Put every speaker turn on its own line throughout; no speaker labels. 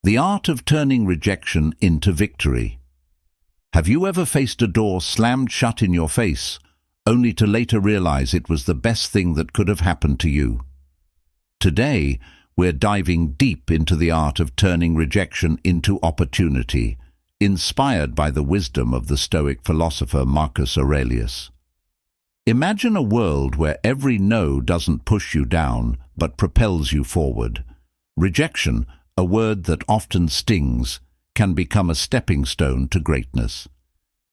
The art of turning rejection into victory. Have you ever faced a door slammed shut in your face, only to later realize it was the best thing that could have happened to you? Today, we're diving deep into the art of turning rejection into opportunity, inspired by the wisdom of the Stoic philosopher Marcus Aurelius. Imagine a world where every no doesn't push you down, but propels you forward. Rejection, a word that often stings, can become a stepping stone to greatness.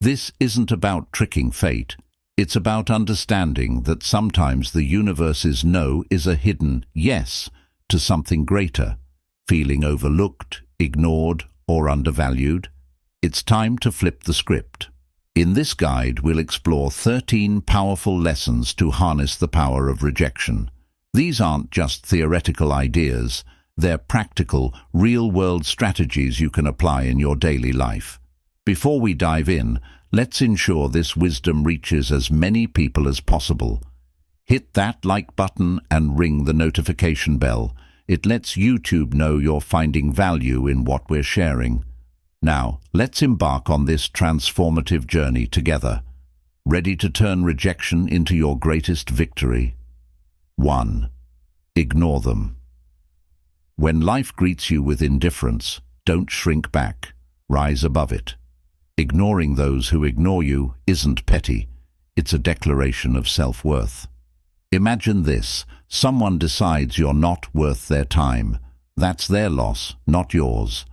This isn't about tricking fate. It's about understanding that sometimes the universe's no is a hidden yes to something greater. Feeling overlooked, ignored, or undervalued? It's time to flip the script. In this guide, we'll explore 13 powerful lessons to harness the power of rejection. These aren't just theoretical ideas. They're practical, real-world strategies you can apply in your daily life. Before we dive in, let's ensure this wisdom reaches as many people as possible. Hit that like button and ring the notification bell. It lets YouTube know you're finding value in what we're sharing. Now, let's embark on this transformative journey together. Ready to turn rejection into your greatest victory? 1. Ignore them. When life greets you with indifference, don't shrink back. Rise above it. Ignoring those who ignore you isn't petty. It's a declaration of self-worth. Imagine this. Someone decides you're not worth their time. That's their loss, not yours.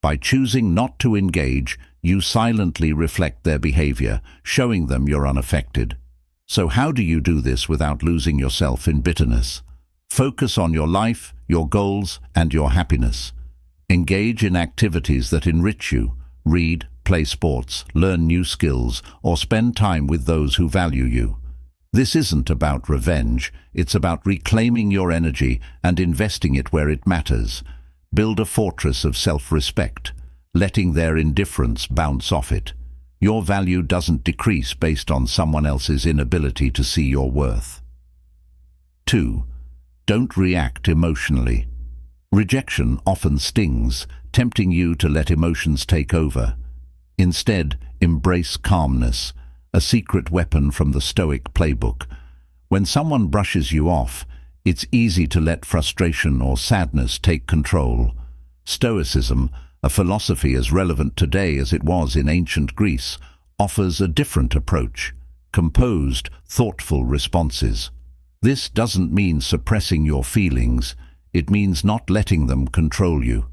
By choosing not to engage, you silently reflect their behavior, showing them you're unaffected. So how do you do this without losing yourself in bitterness? Focus on your life, your goals, and your happiness. Engage in activities that enrich you. Read, play sports, learn new skills, or spend time with those who value you. This isn't about revenge. It's about reclaiming your energy and investing it where it matters. Build a fortress of self-respect, letting their indifference bounce off it. Your value doesn't decrease based on someone else's inability to see your worth. 2. Don't react emotionally. Rejection often stings, tempting you to let emotions take over. Instead, embrace calmness, a secret weapon from the Stoic playbook. When someone brushes you off, it's easy to let frustration or sadness take control. Stoicism, a philosophy as relevant today as it was in ancient Greece, offers a different approach: composed, thoughtful responses. This doesn't mean suppressing your feelings. It means not letting them control you.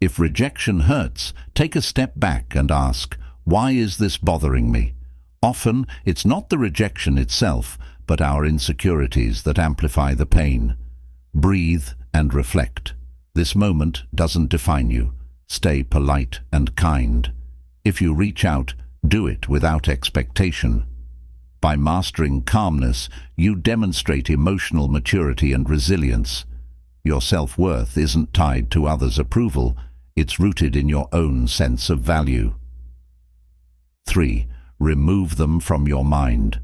If rejection hurts, take a step back and ask, why is this bothering me? Often, it's not the rejection itself, but our insecurities that amplify the pain. Breathe and reflect. This moment doesn't define you. Stay polite and kind. If you reach out, do it without expectation. By mastering calmness, you demonstrate emotional maturity and resilience. Your self-worth isn't tied to others' approval. It's rooted in your own sense of value. 3. Remove them from your mind.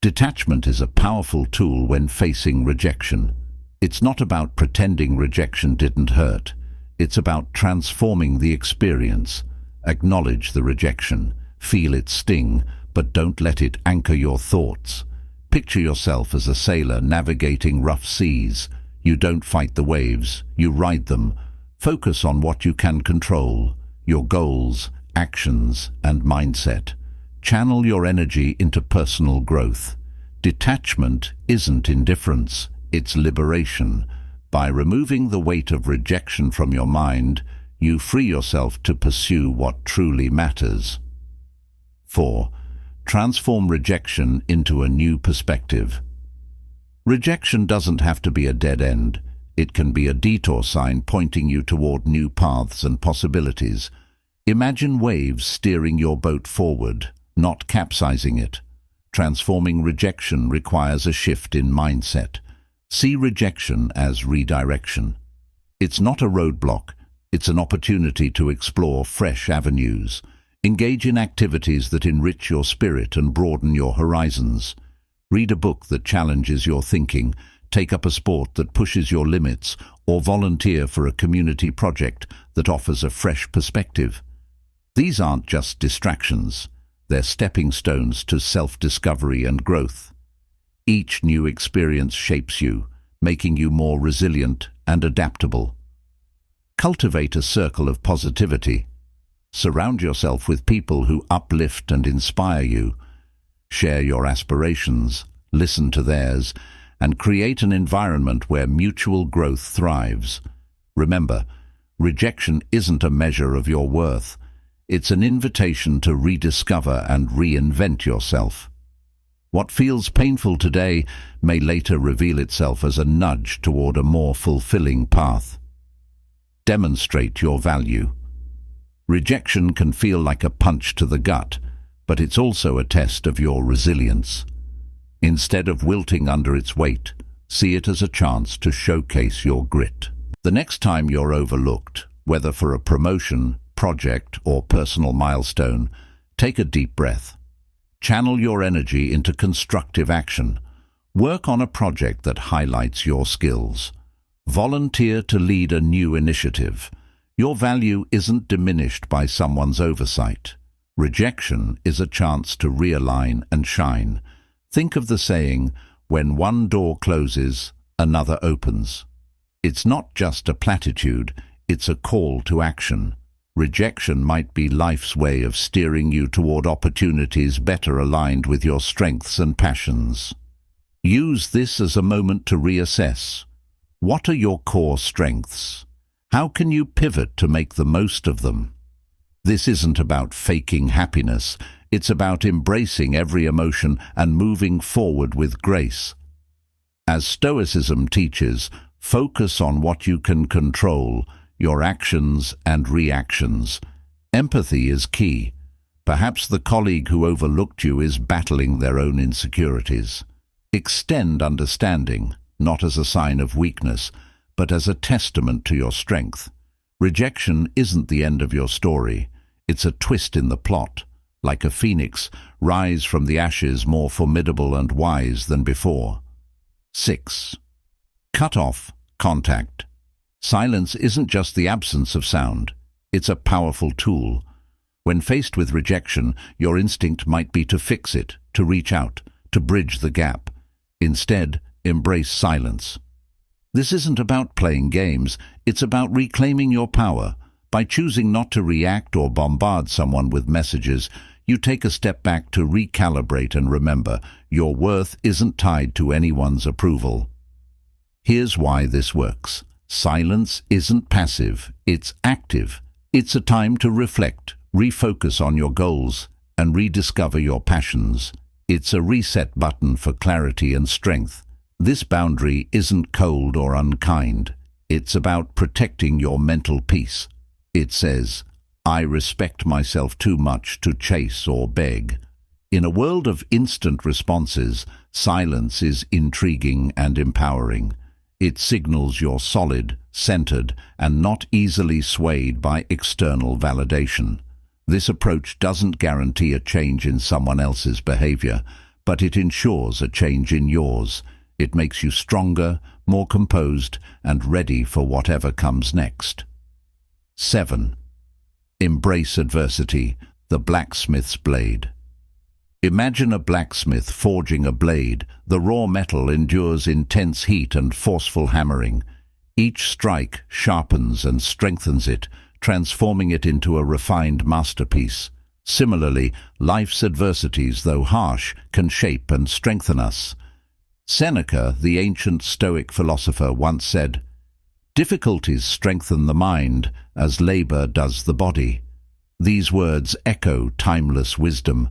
Detachment is a powerful tool when facing rejection. It's not about pretending rejection didn't hurt. It's about transforming the experience. Acknowledge the rejection, feel its sting, but don't let it anchor your thoughts. Picture yourself as a sailor navigating rough seas. You don't fight the waves, you ride them. Focus on what you can control: your goals, actions, and mindset. Channel your energy into personal growth. Detachment isn't indifference, it's liberation. By removing the weight of rejection from your mind, you free yourself to pursue what truly matters. 4. Transform rejection into a new perspective. Rejection doesn't have to be a dead end. It can be a detour sign pointing you toward new paths and possibilities. Imagine waves steering your boat forward, not capsizing it. Transforming rejection requires a shift in mindset. See rejection as redirection. It's not a roadblock. It's an opportunity to explore fresh avenues. Engage in activities that enrich your spirit and broaden your horizons. Read a book that challenges your thinking. take up a sport that pushes your limits, or volunteer for a community project that offers a fresh perspective. These aren't just distractions, they're stepping stones to self-discovery and growth. Each new experience shapes you, making you more resilient and adaptable. Cultivate a circle of positivity. Surround yourself with people who uplift and inspire you. Share your aspirations, listen to theirs, and create an environment where mutual growth thrives. Remember, rejection isn't a measure of your worth. It's an invitation to rediscover and reinvent yourself. What feels painful today may later reveal itself as a nudge toward a more fulfilling path. Demonstrate your value. Rejection can feel like a punch to the gut, but it's also a test of your resilience. Instead of wilting under its weight, see it as a chance to showcase your grit. The next time you're overlooked, whether for a promotion, project, or personal milestone, take a deep breath. Channel your energy into constructive action. Work on a project that highlights your skills. Volunteer to lead a new initiative. Your value isn't diminished by someone's oversight. Rejection is a chance to realign and shine. Think of the saying, when one door closes, another opens. It's not just a platitude, it's a call to action. Rejection might be life's way of steering you toward opportunities better aligned with your strengths and passions. Use this as a moment to reassess. What are your core strengths? How can you pivot to make the most of them? This isn't about faking happiness, it's about embracing every emotion and moving forward with grace. As Stoicism teaches, focus on what you can control, your actions and reactions. Empathy is key. Perhaps the colleague who overlooked you is battling their own insecurities. Extend understanding, not as a sign of weakness, but as a testament to your strength. Rejection isn't the end of your story. It's a twist in the plot. Like a phoenix, rise from the ashes more formidable and wise than before. 6. Cut off contact. Silence isn't just the absence of sound. It's a powerful tool. When faced with rejection, your instinct might be to fix it, to reach out, to bridge the gap. Instead, embrace silence. This isn't about playing games, it's about reclaiming your power. By choosing not to react or bombard someone with messages, you take a step back to recalibrate and remember, your worth isn't tied to anyone's approval. Here's why this works. Silence isn't passive, it's active. It's a time to reflect, refocus on your goals, and rediscover your passions. It's a reset button for clarity and strength. This boundary isn't cold or unkind. It's about protecting your mental peace. It says, I respect myself too much to chase or beg. In a world of instant responses, silence is intriguing and empowering. It signals you're solid, centered, and not easily swayed by external validation. This approach doesn't guarantee a change in someone else's behavior, but it ensures a change in yours. It makes you stronger, more composed, and ready for whatever comes next. 7. Embrace adversity, the blacksmith's blade. Imagine a blacksmith forging a blade. The raw metal endures intense heat and forceful hammering. Each strike sharpens and strengthens it, transforming it into a refined masterpiece. Similarly, life's adversities, though harsh, can shape and strengthen us. Seneca, the ancient Stoic philosopher, once said, "Difficulties strengthen the mind as labor does the body." These words echo timeless wisdom.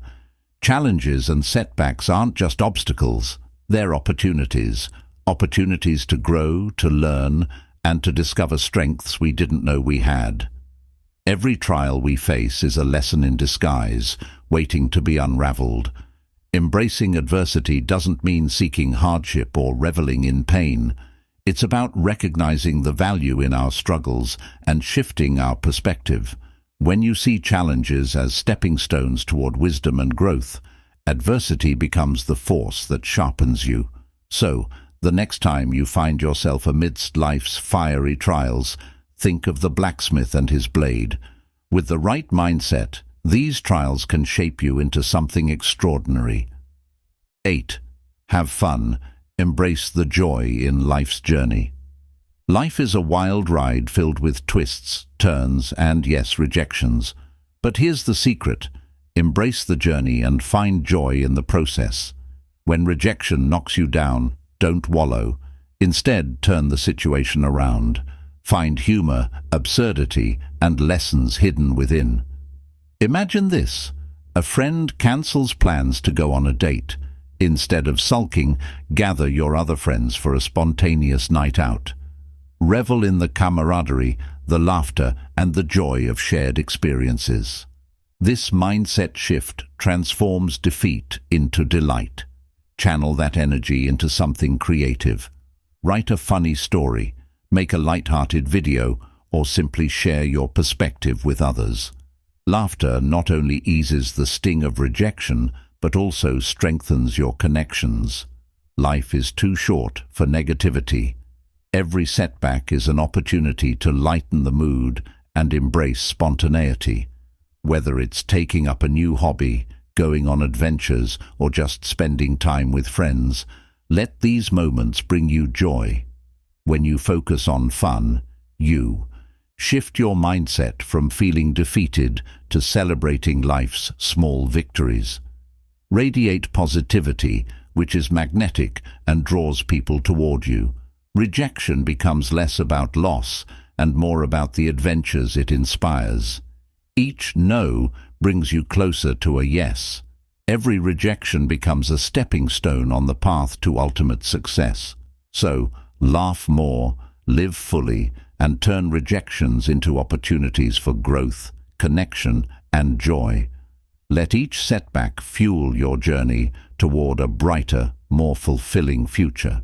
Challenges and setbacks aren't just obstacles, they're opportunities. Opportunities to grow, to learn, and to discover strengths we didn't know we had. Every trial we face is a lesson in disguise, waiting to be unraveled. Embracing adversity doesn't mean seeking hardship or reveling in pain. It's about recognizing the value in our struggles and shifting our perspective. When you see challenges as stepping stones toward wisdom and growth, adversity becomes the force that sharpens you. So, The next time you find yourself amidst life's fiery trials, think of the blacksmith and his blade. With the right mindset, these trials can shape you into something extraordinary. 8. Have fun. Embrace the joy in life's journey. Life is a wild ride filled with twists, turns, and yes, rejections. But here's the secret. Embrace the journey and find joy in the process. When rejection knocks you down, don't wallow. Instead, turn the situation around. Find humor, absurdity, and lessons hidden within. Imagine this. A friend cancels plans to go on a date. Instead of sulking, gather your other friends for a spontaneous night out. Revel in the camaraderie, the laughter, and the joy of shared experiences. This mindset shift transforms defeat into delight. Channel that energy into something creative. Write a funny story, make a light-hearted video, or simply share your perspective with others. Laughter not only eases the sting of rejection, but also strengthens your connections. Life is too short for negativity. Every setback is an opportunity to lighten the mood and embrace spontaneity. Whether it's taking up a new hobby, going on adventures, or just spending time with friends, let these moments bring you joy. When you focus on fun, you shift your mindset from feeling defeated to celebrating life's small victories. Radiate positivity, which is magnetic and draws people toward you. Rejection becomes less about loss and more about the adventures it inspires. Each no brings you closer to a yes. Every rejection becomes a stepping stone on the path to ultimate success. So, laugh more, live fully, and turn rejections into opportunities for growth, connection, and joy. Let each setback fuel your journey toward a brighter, more fulfilling future.